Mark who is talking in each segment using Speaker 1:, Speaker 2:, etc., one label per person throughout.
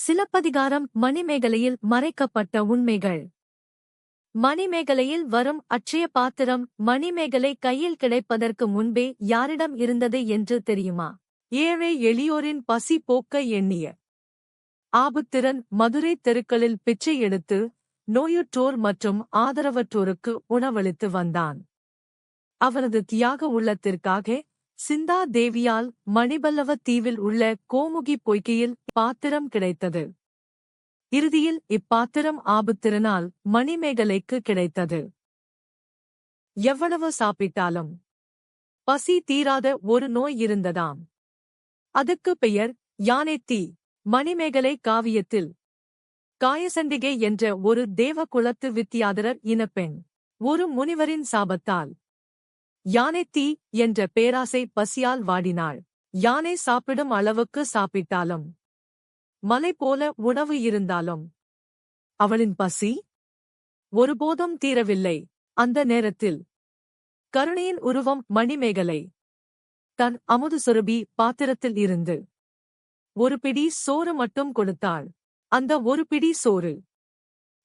Speaker 1: சிலப்பதிகாரம் மணிமேகலையில் மறைக்கப்பட்ட உண்மைகள். மணிமேகலையில் வரும் அட்சய பாத்திரம் மணிமேகலை கையில் கிடைப்பதற்கு முன்பே யாரிடம் இருந்தது என்று தெரியுமா? ஏழை எளியோரின் பசி போக்க எண்ணிய ஆபுத்திரன் மதுரை தெருக்களில் பிச்சை எடுத்து நோயுற்றோர் மற்றும் ஆதரவற்றோருக்கு உணவளித்து வந்தான். அவனது தியாக உள்ளத்திற்காக சிந்தா தேவியால் மணிபல்லவ தீவில் உள்ள கோமுகி பொய்கையில் பாத்திரம் கிடைத்தது. இறுதியில் இப்பாத்திரம் ஆபுத்திரனால் மணிமேகலைக்கு கிடைத்தது. எவ்வளவு சாப்பிட்டாலும் பசி தீராத ஒரு நோய் இருந்ததாம். அதுக்கு பெயர் யானைத்தீ. மணிமேகலை காவியத்தில் காயசண்டிகை என்ற ஒரு தேவகுலத்து வித்தியாதரர் இனப்பெண் ஒரு முனிவரின் சாபத்தால் யானைத்தீ என்ற பேராசை பசியால் வாடினாள். யானை சாப்பிடும் அளவுக்கு சாப்பிட்டாலும் மலை போல உணவு இருந்தாலும் அவளின் பசி ஒருபோதும் தீரவில்லை. அந்த நேரத்தில் கருணையின் உருவம் மணிமேகலை தன் அமுது சுரபி பாத்திரத்தில் இருந்து ஒரு பிடி சோறு மட்டும் கொடுத்தாள். அந்த ஒரு பிடி சோறு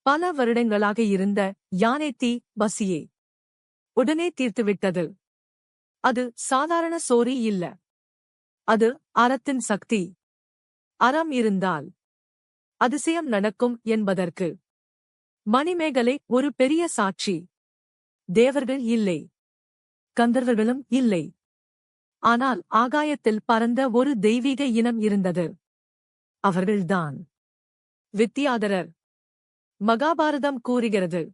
Speaker 1: பல வருடங்களாக இருந்த யானைத்தீ பசியே உடனே தீர்த்துவிட்டது. அது சாதாரண சோறு இல்ல, அது அறத்தின் சக்தி. அறம் இருந்தால் அதிசயம் நடக்கும் என்பதற்கு மணிமேகலை ஒரு பெரிய சாட்சி. தேவர்கள் இல்லை, கந்தர்வர்களும் இல்லை. ஆனால் ஆகாயத்தில் பறந்த ஒரு தெய்வீக இனம் இருந்தது. அவர்கள்தான் வித்தியாதரர். மகாபாரதம் கூறுகிறது,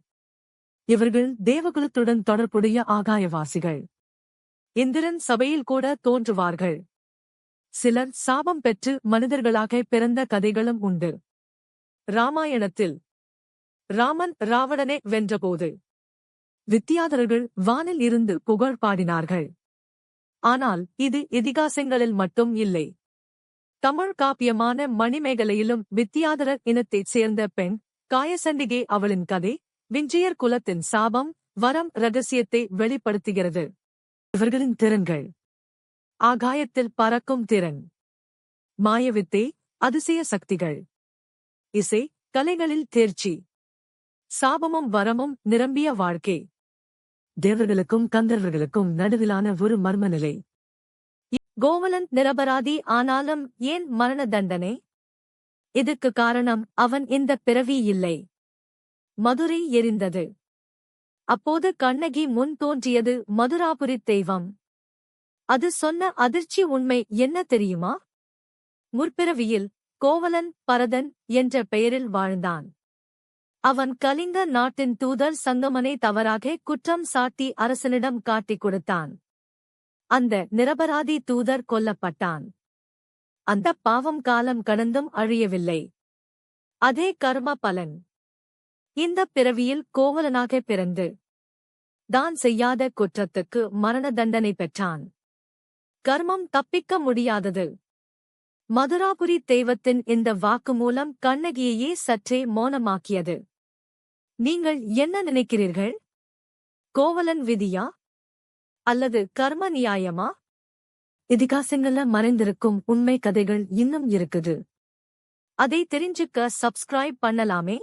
Speaker 1: இவர்கள் தேவகுலத்துடன் தொடர்புடைய ஆகாயவாசிகள். இந்திரன் சபையில் கூட தோன்றுவார்கள். சிலர் சாபம் பெற்று மனிதர்களாக பிறந்த கதைகளும் உண்டு. ராமாயணத்தில் ராமன் ராவணனை வென்றபோது வித்தியாதரர்கள் வானில் இருந்து புகழ் பாடினார்கள். ஆனால் இது இதிகாசங்களில் மட்டும் இல்லை. தமிழ் காப்பியமான மணிமேகலையிலும் வித்தியாதரர் இனத்தைச் சேர்ந்த பெண் காயசண்டிகை அவளின் கதை விஞ்சியர் குலத்தின் சாபம் வரம் இரகசியத்தை வெளிப்படுத்துகிறது. இவர்களின் திறன்கள் ஆகாயத்தில் பறக்கும் திறன், மாயவித்தை, அதிசய சக்திகள், இசை, கலைகளில் தேர்ச்சி, சாபமும் வரமும் நிரம்பிய வாழ்க்கை. தேவர்களுக்கும் கந்தர்வர்களுக்கும் நடுவிலான ஒரு மர்மநிலை. கோவலன் நிரபராதி, ஆனாலும் ஏன் மரண தண்டனை? இதற்கு காரணம் அவன் இந்த பிறவி இல்லை. மதுரை எரிந்தது. அப்போது கண்ணகி முன் தோன்றியது மதுராபுரித் தெய்வம். அது சொன்ன அதிர்ச்சி உண்மை என்ன தெரியுமா? முற்பிறவியில் கோவலன் பரதன் என்ற பெயரில் வாழ்ந்தான். அவன் கலிங்க நாட்டின் தூதர் சங்கமனை தவறாக குற்றம் சாட்டி அரசனிடம் காட்டிக் கொடுத்தான். அந்த நிரபராதி தூதர் கொல்லப்பட்டான். அந்த பாவம் காலம் கடந்தும் அழியவில்லை. அதே கர்ம பலன். இந்த பிறவியில் கோவலனாக பிறந்து தான் செய்யாத குற்றத்துக்கு மரண தண்டனை பெற்றான். கர்மம் தப்பிக்க முடியாதது. மதுராபுரி தெய்வத்தின் இந்த வாக்குமூலம் கண்ணகியையே சற்றே மௌனமாக்கியது. நீங்கள் என்ன நினைக்கிறீர்கள்? கோவலன் விதியா அல்லது கர்ம நியாயமா? இதிகாசங்கள்ல மறைந்திருக்கும் உண்மை கதைகள் இன்னும் இருக்குது. அதை தெரிஞ்சுக்க சப்ஸ்கிரைப் பண்ணலாமே.